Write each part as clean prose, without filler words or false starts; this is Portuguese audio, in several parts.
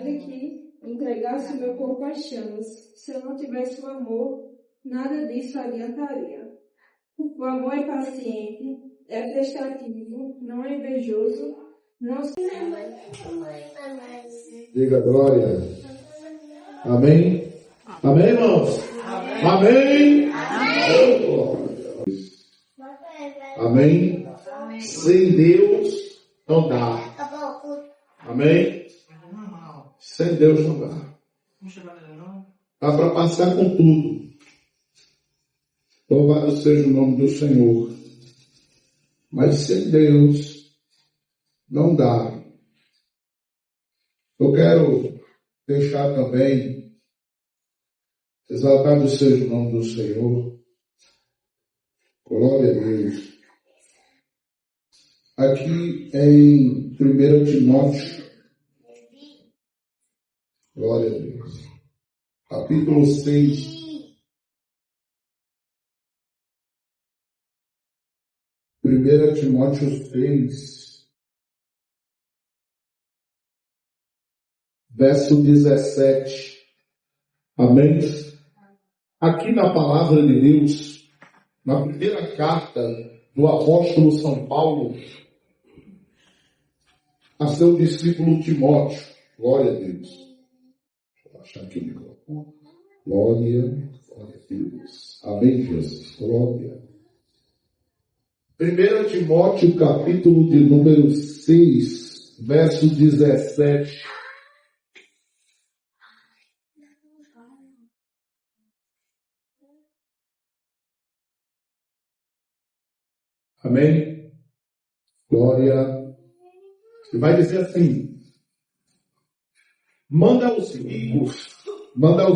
de que entregasse o meu corpo às chamas. Se eu não tivesse o amor, nada disso adiantaria. O amor é paciente, é prestativo, não é invejoso, não se... Diga glória. Amém? Amém, irmãos? Amém? Amém? Sem Deus não dá. Amém? Sem Deus não dá. Dá para passar com tudo. Louvado seja o nome do Senhor. Mas sem Deus não dá. Eu quero deixar também, exaltado seja o nome do Senhor. Glória a Deus. Aqui em 1 Timóteo, glória a Deus, capítulo 6, Primeira Timóteo 6, verso 17. Amém? Aqui na palavra de Deus, na primeira carta do apóstolo São Paulo a seu discípulo Timóteo, glória a Deus. Deixa eu achar aqui o microfone. Glória a Deus. Amém, Jesus. Glória. 1 Timóteo, capítulo de número 6, verso 17. Amém? Glória. E vai dizer assim: manda aos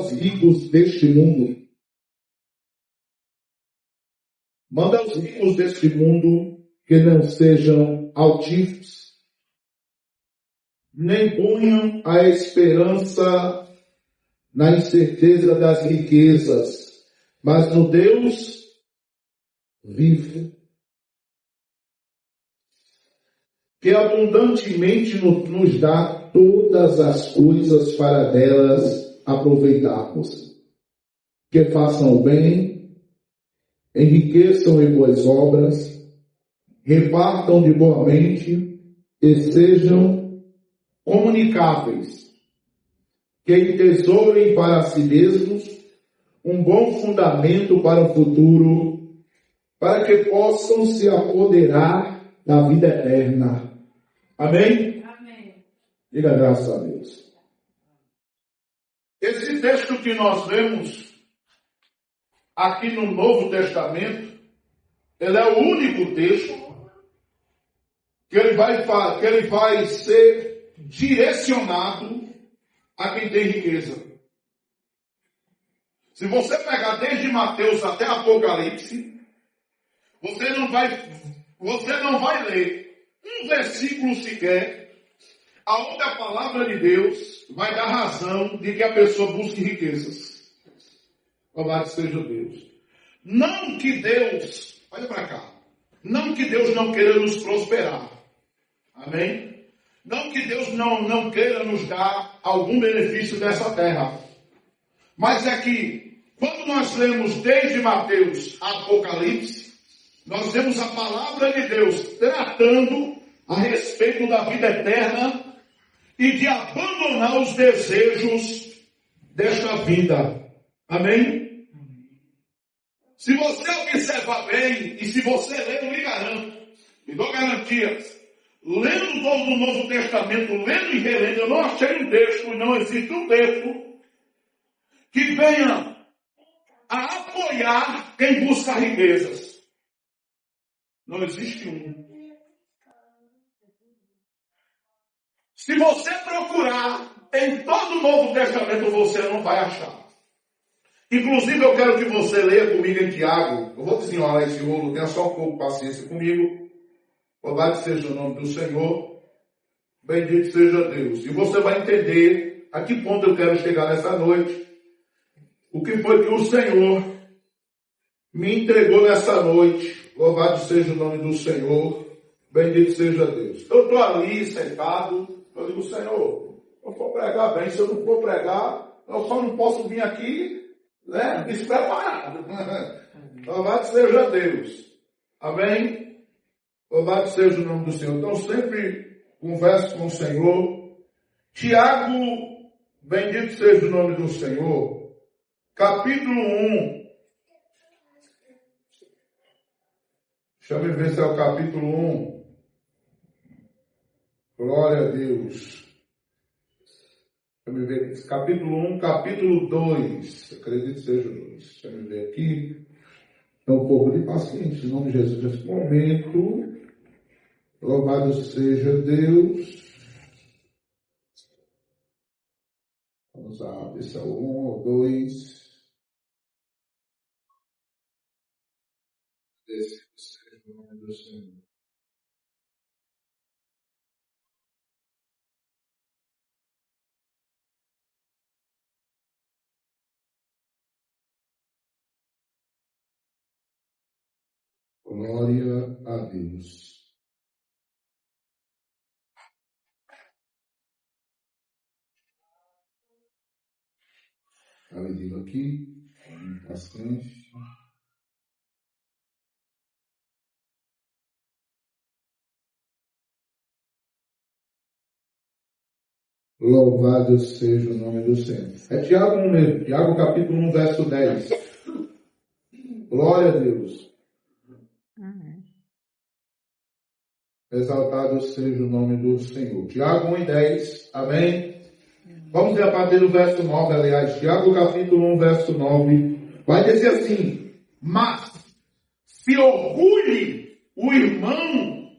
ricos deste mundo. Manda aos ricos deste mundo que não sejam altivos, nem ponham a esperança na incerteza das riquezas, mas no Deus vivo, que abundantemente nos dá todas as coisas para delas aproveitarmos. Que façam o bem, enriqueçam em boas obras, repartam de boa mente e sejam comunicáveis, que entesourem para si mesmos um bom fundamento para o futuro, para que possam se apoderar da vida eterna. Amém? Amém. Diga graças a Deus. Esse texto que nós vemos aqui no Novo Testamento, ele é o único texto que ele vai ser direcionado a quem tem riqueza. Se você pegar desde Mateus até Apocalipse, você não vai ler um versículo sequer aonde a palavra de Deus vai dar razão de que a pessoa busque riquezas. Louvado seja Deus. Não que Deus, olha para cá, não que Deus não queira nos prosperar. Amém? Não que Deus não queira nos dar algum benefício dessa terra. Mas é que, quando nós lemos desde Mateus a Apocalipse, nós vemos a palavra de Deus tratando a respeito da vida eterna e de abandonar os desejos desta vida. Amém? Se você observar bem, e se você ler, eu lhe garanto, me dou garantias, lendo todo o Novo Testamento, lendo e relendo, eu não achei um texto, não existe um texto que venha a apoiar quem busca riquezas. Não existe um. Se você procurar em todo o Novo Testamento, você não vai achar. Inclusive, eu quero que você leia comigo em Tiago. Eu vou desenrolar esse rolo, tenha só um pouco de paciência comigo. Louvado seja o nome do Senhor. Bendito seja Deus. E você vai entender a que ponto eu quero chegar nessa noite. O que foi que o Senhor me entregou nessa noite. Louvado seja o nome do Senhor. Bendito seja Deus. Eu estou ali sentado. Eu digo, Senhor, eu for pregar bem, se eu não for pregar, eu só não posso vir aqui, né, despreparado. Louvado seja Deus. Amém? Louvado seja o nome do Senhor. Então sempre converso com o Senhor. Tiago, bendito seja o nome do Senhor. Capítulo 1. Deixa eu ver se é o capítulo 1. Glória a Deus. Deixa eu ver. Capítulo 1, capítulo 2. Acredito que seja 2. Deixa eu ver aqui. Então, um pouco de paciência, em nome de Jesus, nesse momento. Louvado seja Deus. Vamos lá, ver se é o 1 ou 2. Esse seja o nome do Senhor. Glória a Deus. Está lendo aqui, bastante. Louvado seja o nome do Senhor. É Tiago 1 mesmo, Tiago capítulo 1, verso 10. Glória a Deus. Exaltado seja o nome do Senhor. Tiago 1 e 10, amém? Vamos ver a partir do verso 9, aliás, Tiago capítulo 1, verso 9. Vai dizer assim: mas se orgulhe o irmão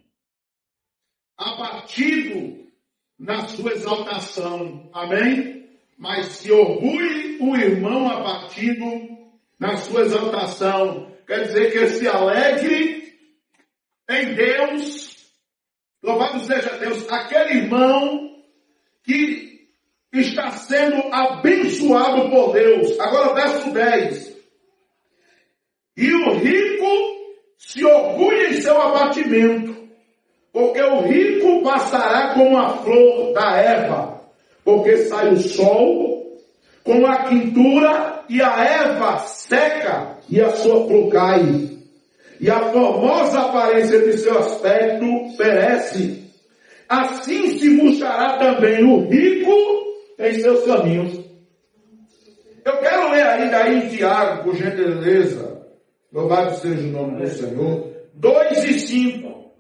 abatido na sua exaltação, amém? Mas se orgulhe o irmão abatido na sua exaltação, quer dizer que se alegre em Deus. Louvado seja Deus, aquele irmão que está sendo abençoado por Deus. Agora verso 10. E o rico se orgulha em seu abatimento, porque o rico passará como a flor da erva, porque sai o sol com a quintura e a erva seca e a sua flor cai. E a formosa aparência de seu aspecto perece. Assim se murchará também o rico em seus caminhos. Eu quero ler ainda aí em Tiago, por gentileza. Louvado seja o nome do Senhor. 2 e 5.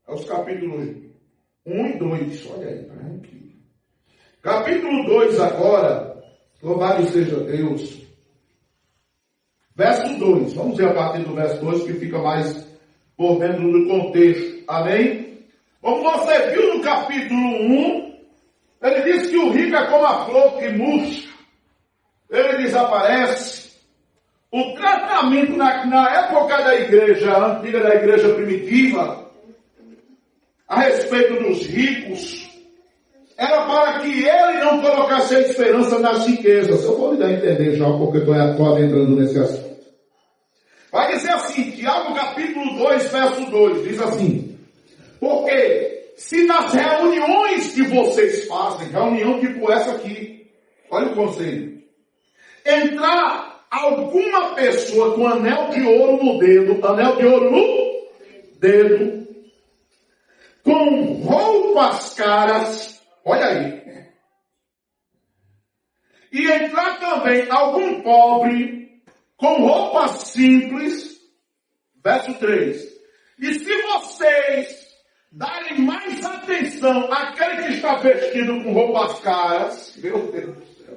É os capítulos 1 e 2. Olha aí, tá aqui. Capítulo 2 agora. Louvado seja Deus. Verso 2, vamos ver a partir do verso 2 que fica mais por dentro do contexto, amém? Como você viu no capítulo 1, ele diz que o rico é como a flor que murcha, ele desaparece. O tratamento na época da igreja, antiga da igreja primitiva, a respeito dos ricos, era para que ele não colocasse a esperança nas riquezas. Eu vou lhe dar a entender já, porque estou adentrando nesse assunto. Vai dizer assim, Tiago capítulo 2, verso 2, diz assim: porque se nas reuniões que vocês fazem, reunião tipo essa aqui, olha o conselho, entrar alguma pessoa com anel de ouro no dedo, com roupas caras, olha aí, e entrar também algum pobre com roupas simples, verso 3, e se vocês darem mais atenção àquele que está vestido com roupas caras, meu Deus do céu,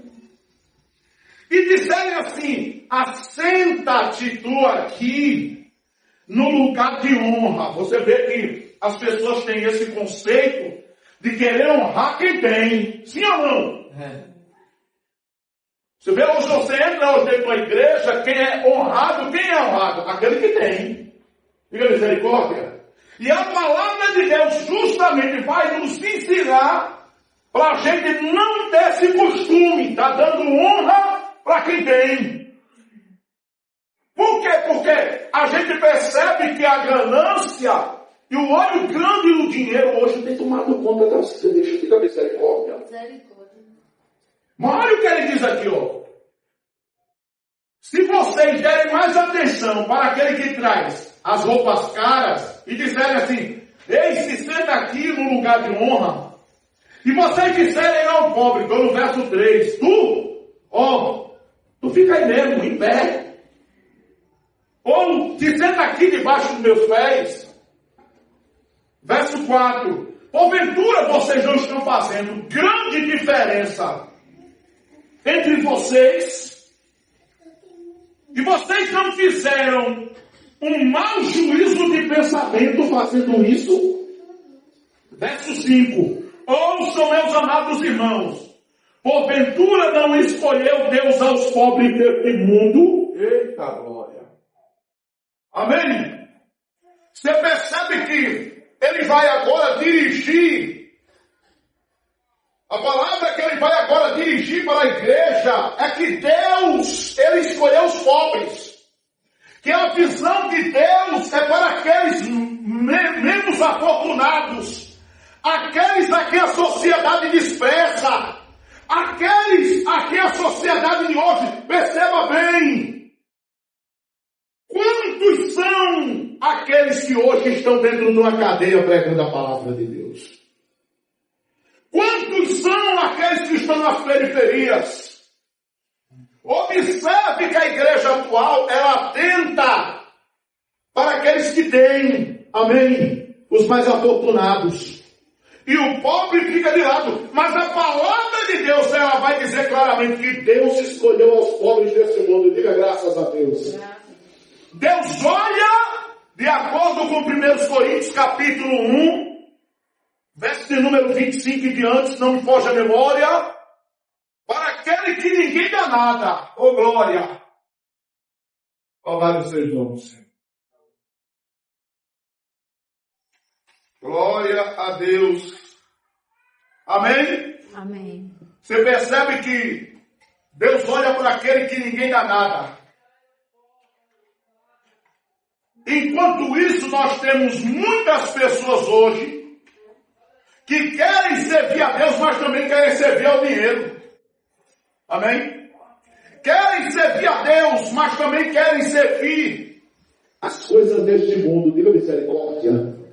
e disserem assim: assenta-te tu aqui no lugar de honra. Você vê que as pessoas têm esse conceito de querer honrar quem tem. Sim ou não? Você vê, hoje você entra hoje dentro da igreja, quem é honrado? Aquele que tem. Fica misericórdia. E a palavra de Deus justamente vai nos ensinar para a gente não ter esse costume. Está dando honra para quem tem. Por quê? Porque a gente percebe que a ganância E o olho grande no dinheiro hoje tem tomado conta da você. Deixa, fica misericórdia. Mas olha o que ele diz aqui, ó. Se vocês derem mais atenção para aquele que traz as roupas caras e disserem assim, ei, se senta aqui no lugar de honra, e vocês disserem ao pobre, estou no verso 3, tu fica aí mesmo, em pé. Ou se senta aqui debaixo dos meus pés. Verso 4. Porventura vocês não estão fazendo grande diferença entre vocês, e vocês não fizeram um mau juízo de pensamento fazendo isso? Verso 5. Ouçam, meus amados irmãos, porventura não escolheu Deus aos pobres deste mundo? Eita glória! Amém? Você percebe que ele vai agora dirigir, a palavra que ele vai agora dirigir para a igreja é que Deus, ele escolheu os pobres. Que a visão de Deus é para aqueles menos afortunados, aqueles a quem a sociedade despreza, aqueles a quem a sociedade de hoje, perceba bem, quantos são aqueles que hoje estão dentro de uma cadeia pregando a palavra de Deus? Quantos são aqueles que estão nas periferias? Observe que a igreja atual, ela atenta para aqueles que têm, amém, os mais afortunados. E o pobre fica de lado. Mas a palavra de Deus, ela vai dizer claramente que Deus escolheu aos pobres desse mundo. Diga graças a Deus. Deus olha, de acordo com 1 Coríntios capítulo 1, verso de número 25 e diante, se não me foge a memória, para aquele que ninguém dá nada. Ô glória! Louvado seja o Senhor. Glória a Deus. Amém? Amém. Você percebe que Deus olha para aquele que ninguém dá nada. Enquanto isso, nós temos muitas pessoas hoje que querem servir a Deus, mas também querem servir ao dinheiro. Amém? Querem servir a Deus, mas também querem servir as coisas deste mundo. Diga misericórdia.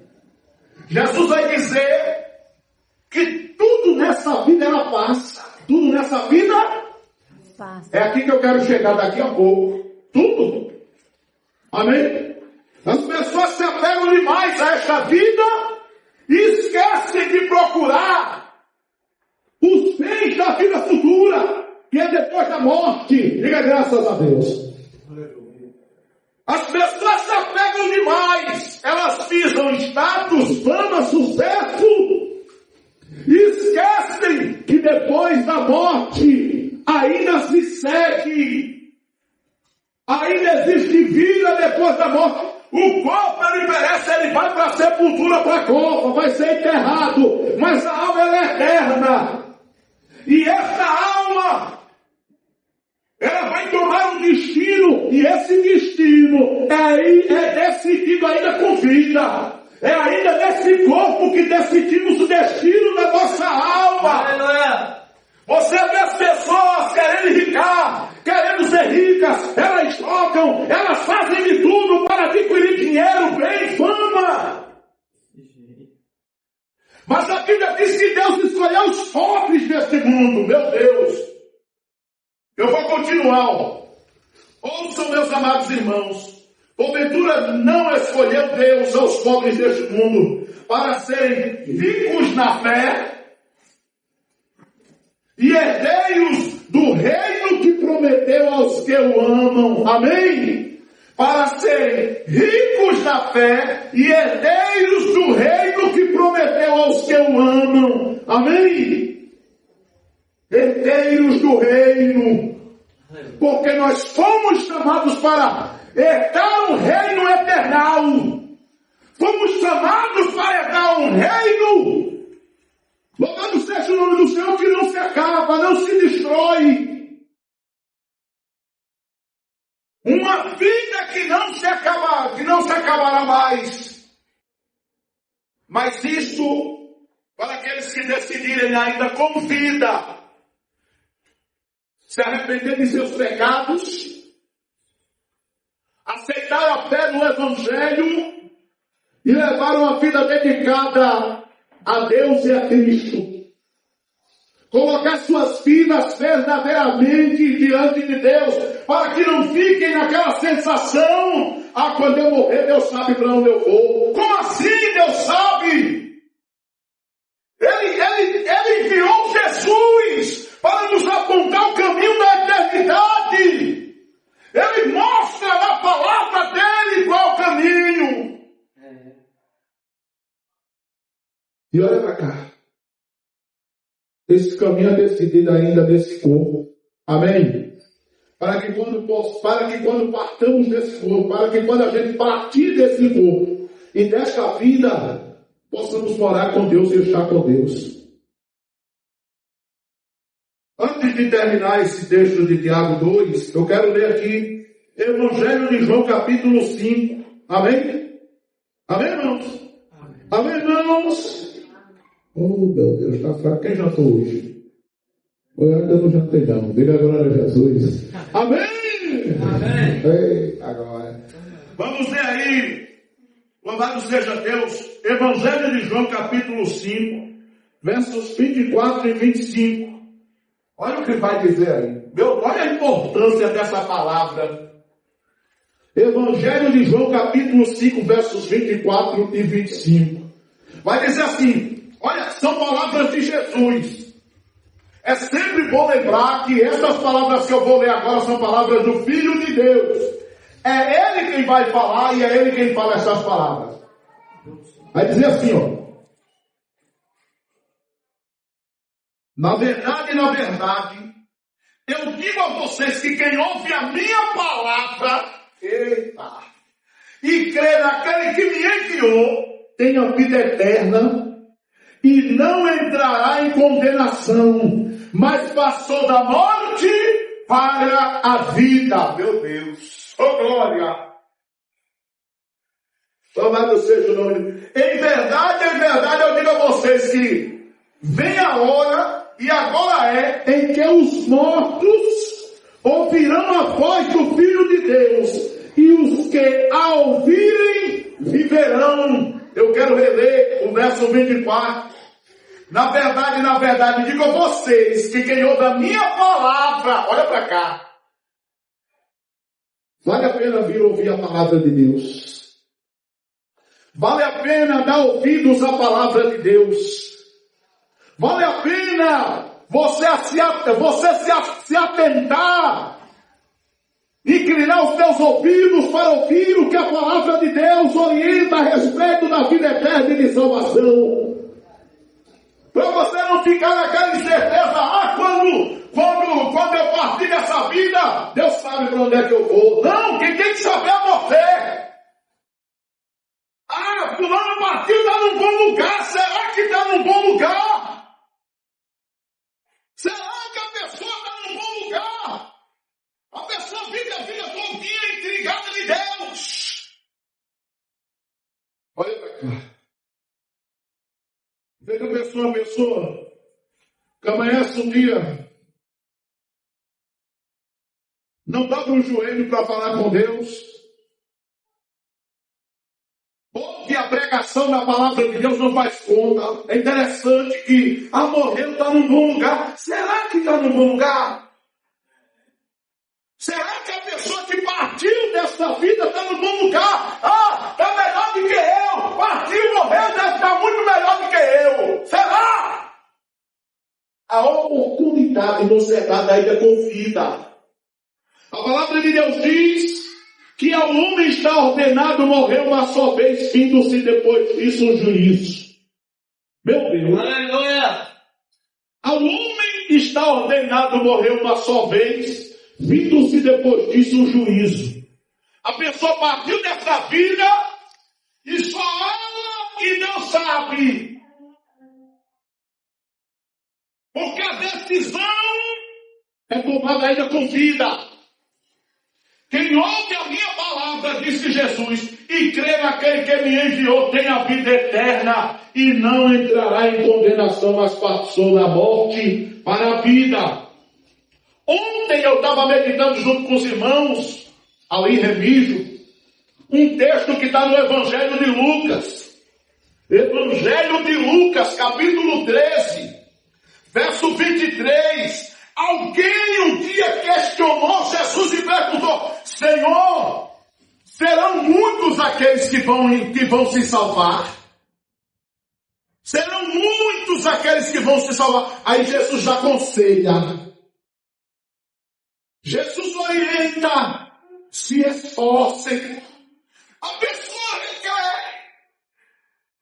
Jesus vai dizer que tudo nessa vida ela passa. Tudo nessa vida passa. É aqui que eu quero chegar daqui a pouco. Tudo. Amém? As pessoas se apegam demais a esta vida e esquecem de procurar os bens da vida futura, que é depois da morte. Diga graças a Deus. As pessoas se apegam demais. Elas pisam status, fama, sucesso e esquecem que depois da morte ainda se segue. Ainda existe vida depois da morte. O corpo ele perece, ele vai para a sepultura, para a cova, vai ser enterrado. Mas a alma ela é eterna. E essa alma, ela vai tomar um destino. E esse destino é decidido ainda com vida. É ainda nesse corpo que decidimos o destino da nossa alma. Aleluia. Você vê as pessoas querendo enricar, querendo ser ricas, elas trocam, elas fazem de tudo para adquirir dinheiro, bem, fama. Mas a Bíblia diz que Deus escolheu os pobres deste mundo, meu Deus. Eu vou continuar. Ouçam, meus amados irmãos, porventura não escolheu Deus aos pobres deste mundo para serem ricos na fé e herdeiros do reino que prometeu aos que o amam. Amém? Para serem ricos na fé e herdeiros do reino que prometeu aos que o amam. Amém? Herdeiros do reino. Porque nós fomos chamados para herdar um reino eternal. Fomos chamados para herdar um reino. Louvado seja o nome do Senhor, que não se acaba, não se destrói. Uma vida que não se acabará mais. Mas isso, para aqueles que decidirem ainda com vida, se arrepender de seus pecados, aceitar a fé no Evangelho e levar uma vida dedicada a Deus e a Cristo. Colocar suas vidas verdadeiramente diante de Deus, para que não fiquem naquela sensação, quando eu morrer, Deus sabe para onde eu vou. Como assim Deus sabe? Ele enviou Jesus para nos apontar o caminho da eternidade. Ele mostra na palavra dele qual é o caminho. E olha para cá. Esse caminho é decidido ainda desse corpo. Amém? Para que quando partamos desse corpo, para que quando a gente partir desse corpo e desta vida, possamos morar com Deus e estar com Deus. Antes de terminar esse texto de Tiago 2, eu quero ler aqui Evangelho de João capítulo 5. Amém? Amém, irmãos? Amém, irmãos? Oh, meu Deus, está fraco. Quem jantou hoje? Eu ainda não jantei não. Diga agora a Jesus. Amém? Amém. Ei, agora. Vamos ler aí. Louvado seja Deus. Evangelho de João capítulo 5, versos 24 e 25. Olha o que vai dizer aí. Olha a importância dessa palavra. Evangelho de João capítulo 5, versos 24 e 25. Vai dizer assim, olha, são palavras de Jesus. É sempre bom lembrar que essas palavras que eu vou ler agora são palavras do Filho de Deus. É Ele quem vai falar e é Ele quem fala essas palavras. Vai dizer assim, ó. Na verdade, eu digo a vocês que quem ouve a minha palavra, e crê naquele que me enviou, tem a vida eterna e não entrará em condenação, mas passou da morte para a vida. Meu Deus, oh glória! Louvado seja o nome de Deus. Em verdade, eu digo a vocês que vem a hora, e agora é, em que os mortos ouvirão a voz do Filho de Deus, e os que a ouvirem viverão. Eu quero reler o verso 24. Na verdade, digo a vocês que quem ouve a minha palavra, olha para cá, vale a pena vir ouvir a palavra de Deus. Vale a pena dar ouvidos à palavra de Deus. Vale a pena você se atentar, inclinar os teus ouvidos para ouvir o que a palavra de Deus orienta a respeito da vida eterna e de salvação. Para você não ficar naquela incerteza, quando eu partir dessa vida, Deus sabe para onde é que eu vou. Não, quem tem que saber é você. Fulano partiu, está num bom lugar. Será que está num bom lugar? Será que a pessoa está num bom lugar? A pessoa vive a vida todinha intrigada de Deus. Olha para cá. Veja a pessoa que amanhece um dia, não dobra o joelho para falar com Deus. Ouve a pregação da palavra de Deus, não faz conta. É interessante que morreu, está num bom lugar. Será que está num bom lugar? Será que a pessoa que partiu dessa vida está num bom lugar? Está melhor do que eu. Partiu, morreu, deve estar muito melhor do que eu. Será? A oportunidade nos é dada ainda com vida. A palavra de Deus diz que ao homem está ordenado morrer uma só vez, vindo-se depois disso o juízo. Meu Deus. Aleluia. Ao homem está ordenado morrer uma só vez, vindo-se depois disso o juízo. A pessoa partiu dessa vida e só ela e Deus sabe. Porque a decisão é tomada ainda com vida. Quem quem ouve a minha palavra, disse Jesus, e crê naquele que me enviou, tem a vida eterna e não entrará em condenação, mas passou da morte para a vida. Ontem eu estava meditando junto com os irmãos, ali em Remígio, um texto que está no Evangelho de Lucas. Evangelho de Lucas, capítulo 13, verso 23. Alguém um dia questionou Jesus e perguntou: Senhor, serão muitos aqueles que vão se salvar? Serão muitos aqueles que vão se salvar? Aí Jesus já aconselha. Jesus orienta: se esforcem. A pessoa requer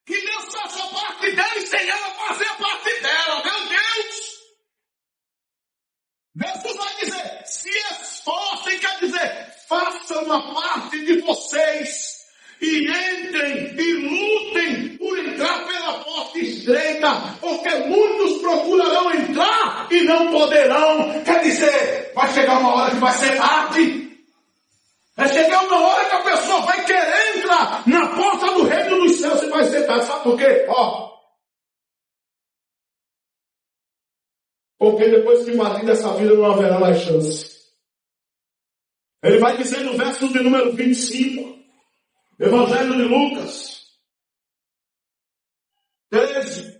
que Deus faça a parte dela e sem ela fazer a parte dela. Meu Deus! Jesus vai dizer: se esforcem, quer dizer, façam a parte de vocês e entrem e lutem por entrar pela porta estreita, porque muitos procurarão entrar e não poderão. Quer dizer, vai chegar uma hora que vai ser tarde. Vai chegar uma hora que a pessoa vai querer entrar na porta do reino dos céus e vai ser tarde. Sabe por quê? Porque depois que partir dessa vida não haverá mais chance. Ele vai dizer no verso de número 25, Evangelho de Lucas 13.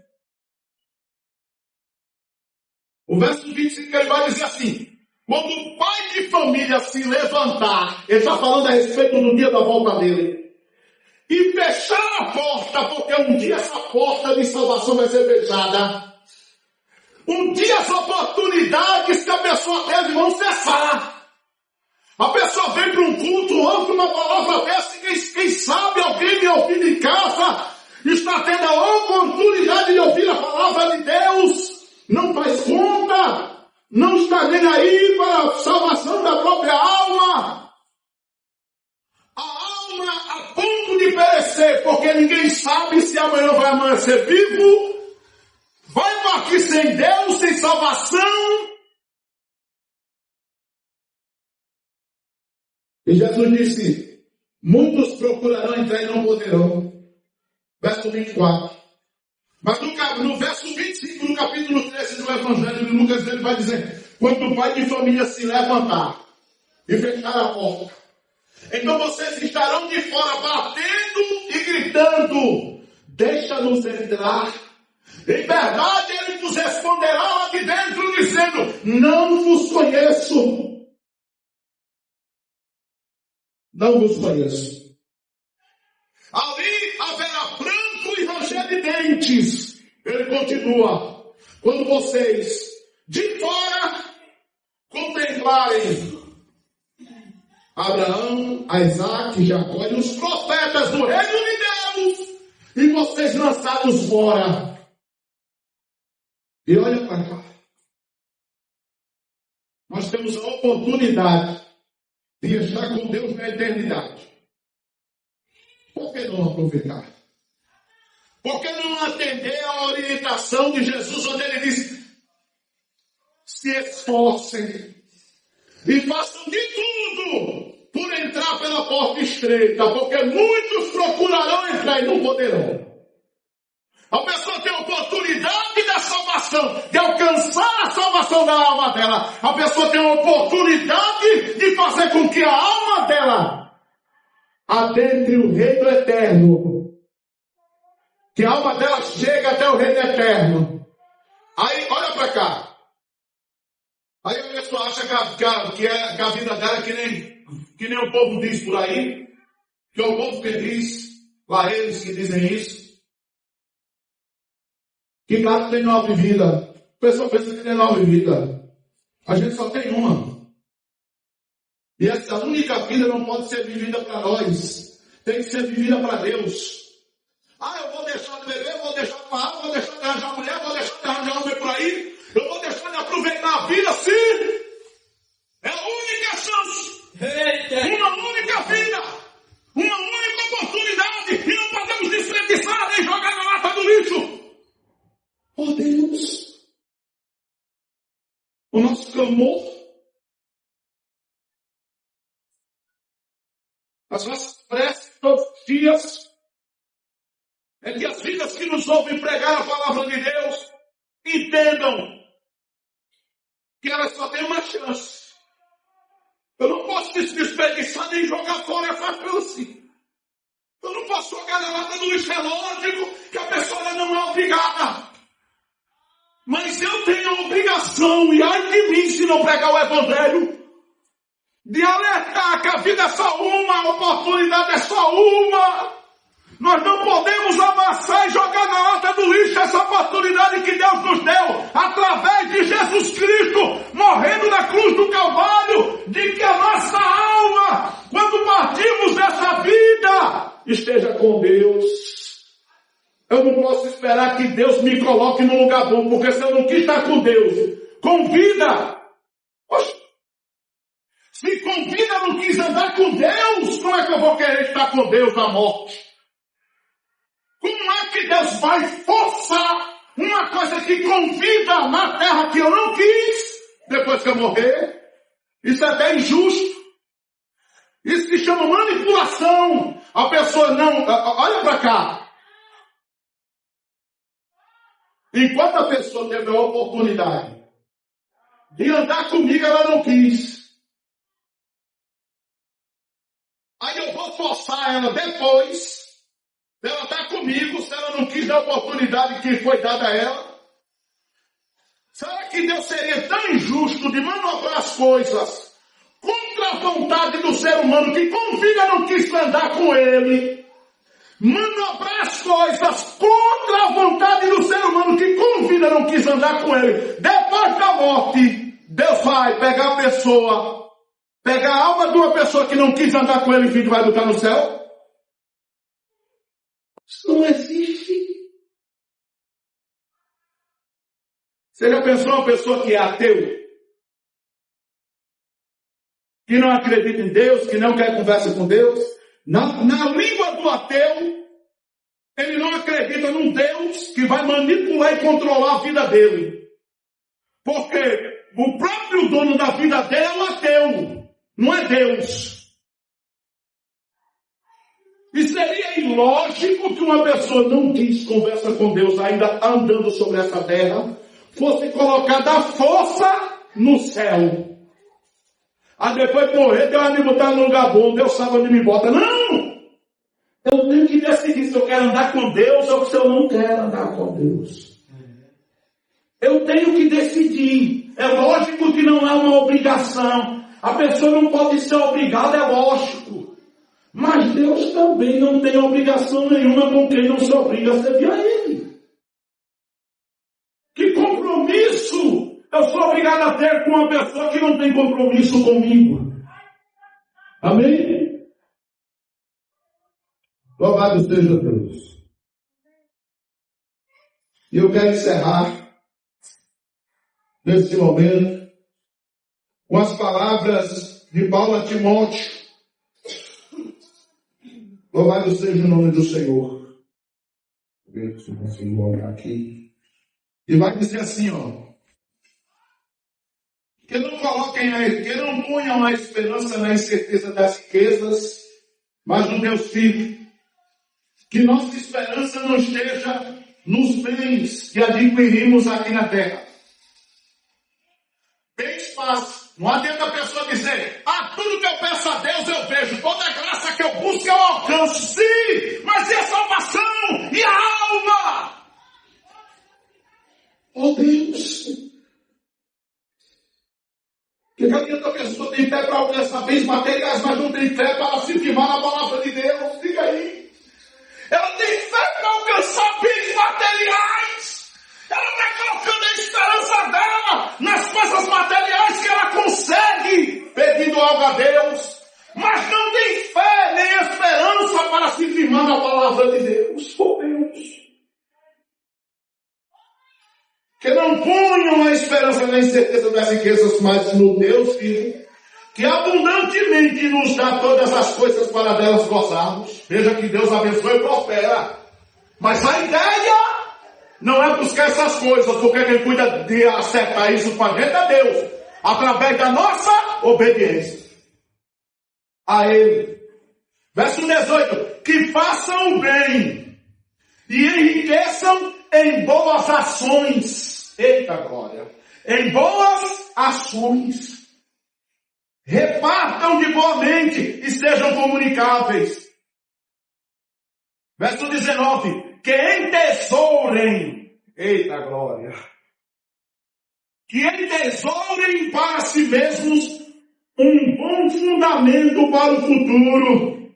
O verso 25 ele vai dizer assim: quando o pai de família se levantar, ele está falando a respeito do dia da volta dele, e fechar a porta, porque um dia essa porta de salvação vai ser fechada. Um dia as oportunidades que a pessoa teve vão cessar. A pessoa vem para um culto, ouve uma palavra dessa, e quem sabe alguém me ouvindo em casa está tendo a oportunidade de ouvir a palavra de Deus, não faz conta, não está nem aí para a salvação da própria alma. A alma a ponto de perecer, porque ninguém sabe se amanhã vai amanhecer vivo, vai partir sem Deus, sem salvação. E Jesus disse: muitos procurarão entrar e não poderão. Verso 24. Mas no verso 25, no capítulo 13 do Evangelho de Lucas, ele vai dizer: quando o pai de família se levantar e fechar a porta, então vocês estarão de fora batendo e gritando: deixa-nos entrar. Em verdade ele vos responderá lá de dentro, dizendo: não vos conheço. Não vos conheço. Ali haverá pranto e ranger de dentes. Ele continua: quando vocês de fora contemplarem Abraão, Isaac, Jacó e os profetas do reino de Deus, e vocês lançados fora. E olha para cá. Nós temos a oportunidade de estar com Deus na eternidade. Por que não aproveitar? Por que não atender a orientação de Jesus, onde ele diz: se esforcem e façam de tudo por entrar pela porta estreita, porque muitos procurarão entrar e não poderão. A pessoa tem a oportunidade da salvação, de alcançar a salvação da alma dela. A pessoa tem a oportunidade de fazer com que a alma dela adentre o reino eterno. Que a alma dela chegue até o reino eterno. Aí, olha para cá. Aí a pessoa acha que a vida dela é que nem o povo diz por aí, que é o povo que diz, lá eles que dizem isso, que cada tem 9 vidas. A pessoa pensa que tem 9 vidas. A gente só tem uma. E essa única vida não pode ser vivida para nós. Tem que ser vivida para Deus. Eu vou deixar de beber, vou deixar de falar, vou deixar de arranjar mulher, vou deixar de arranjar homem por aí. Eu vou deixar de aproveitar a vida, sim. É a única chance. Uma única vida. Uma única oportunidade. E não podemos desperdiçar nem jogar na lata do lixo. Oh Deus, o nosso clamor dias é que as vidas que nos ouvem pregar a palavra de Deus entendam que elas só têm uma chance. Eu não posso desperdiçar nem jogar fora essa chance. Eu não posso jogar na lata do lixo. É lógico que a pessoa não é obrigada. Mas eu tenho a obrigação, e ai de mim se não pregar o Evangelho, de alertar que a vida é só uma, a oportunidade é só uma. Nós não podemos amassar e jogar na lata do lixo essa oportunidade que Deus nos deu, através de Jesus Cristo, morrendo na cruz do Calvário, de que a nossa alma, quando partimos dessa vida, esteja com Deus. Eu não posso esperar que Deus me coloque num lugar bom, porque se eu não quis estar com Deus, com vida, se com vida eu não quis andar com Deus, como é que eu vou querer estar com Deus na morte? Como é que Deus vai forçar uma coisa que convida na terra que eu não quis, depois que eu morrer? Isso é até injusto. Isso se chama manipulação. A pessoa não... Olha para cá. Enquanto a pessoa teve a oportunidade de andar comigo, ela não quis. Aí eu vou forçar ela depois... Ela está comigo, se ela não quis dar a oportunidade que foi dada a ela. Será que Deus seria tão injusto de manobrar as coisas contra a vontade do ser humano que com vida não quis andar com ele? Manobrar as coisas contra a vontade do ser humano que com vida não quis andar com ele. Depois da morte, Deus vai pegar a pessoa, pegar a alma de uma pessoa que não quis andar com ele e vai botar no céu? Isso não existe. Você já pensou uma pessoa que é ateu? Que não acredita em Deus, que não quer conversa com Deus? Na língua do ateu, ele não acredita num Deus que vai manipular e controlar a vida dele. Porque o próprio dono da vida dele é o ateu, não é Deus. E seria ilógico que uma pessoa não quis conversa com Deus ainda andando sobre essa terra, fosse colocada à força no céu. Aí depois morrer, Deus vai me botar no lugar bom, Deus sabe onde me bota. Não! Eu tenho que decidir se eu quero andar com Deus ou se eu não quero andar com Deus. Eu tenho que decidir. É lógico que não é uma obrigação. A pessoa não pode ser obrigada, é lógico. Mas Deus também não tem obrigação nenhuma com quem não se obriga a servir a Ele. Que compromisso eu sou obrigado a ter com uma pessoa que não tem compromisso comigo? Amém? Louvado seja Deus. E eu quero encerrar nesse momento com as palavras de Paulo a Timóteo. Louvado seja o nome do Senhor. Vou ver se eu consigo olhar aqui. E vai dizer assim, ó. Que não ponham a esperança na incerteza das riquezas, mas no Deus vivo. Que nossa esperança não esteja nos bens que adquirimos aqui na terra. Bens fáceis. Não adianta a pessoa dizer, tudo que eu peço a Deus eu vejo, toda a graça que eu busco eu alcanço. Sim, mas e a salvação? E a alma? Oh Deus! Que adianta a pessoa ter fé para alcançar bens materiais, mas não tem fé para se firmar na palavra de Deus? Fica aí. Ela tem fé para alcançar bens materiais. Ela está colocando a esperança dela nas coisas materiais que ela consegue, pedindo algo a Deus, mas não tem fé nem esperança para se firmar na palavra de Deus. Oh Deus! Que não ponham a esperança na incerteza das riquezas, mas no Deus vivo, que abundantemente nos dá todas as coisas para delas gozarmos. Veja que Deus abençoe e prospera. Mas a ideia não é buscar essas coisas, porque quem cuida de acertar isso com a gente é Deus, através da nossa obediência a Ele. Verso 18. Que façam o bem e enriqueçam em boas ações. Eita glória! Em boas ações. Repartam de boa mente e sejam comunicáveis. Verso 19. Que entesourem. Eita glória! Que entesourem para si mesmos um bom fundamento para o futuro.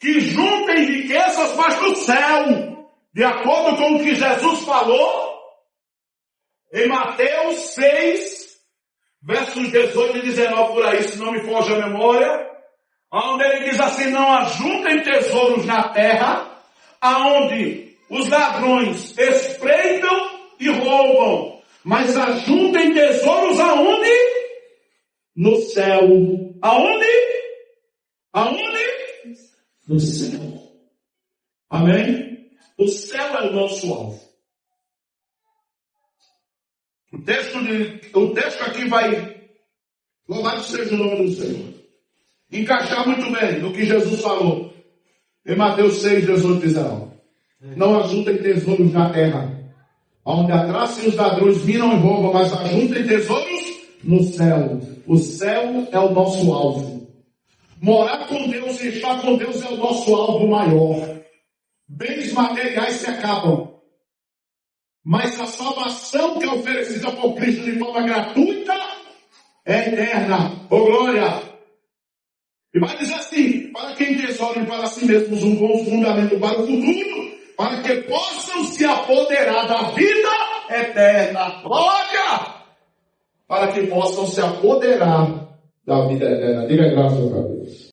Que juntem riquezas para o céu. De acordo com o que Jesus falou em Mateus 6, versos 18 e 19, por aí, se não me foge a memória, onde ele diz assim: não ajuntem tesouros na terra, aonde os ladrões espreitam e roubam, mas ajuntem tesouros aonde? No céu. Aonde? Aonde? No céu. Amém? O céu é o nosso alvo. O texto aqui vai, louvado seja o nome do Senhor, encaixar muito bem no que Jesus falou em Mateus 6, 18 e 19. Não ajuntem tesouros na terra, onde a traça e os ladrões minam e roubam, mas ajuntem tesouros no céu. O céu é o nosso alvo. Morar com Deus e estar com Deus é o nosso alvo maior. Bens materiais se acabam. Mas a salvação que é oferecida por Cristo de forma gratuita é eterna. Oh glória! E vai dizer assim: para quem tesourem para si mesmos um bom fundamento para o futuro, para que possam se apoderar da vida eterna. Glória! Para que possam se apoderar da vida eterna. Diga graças a Deus.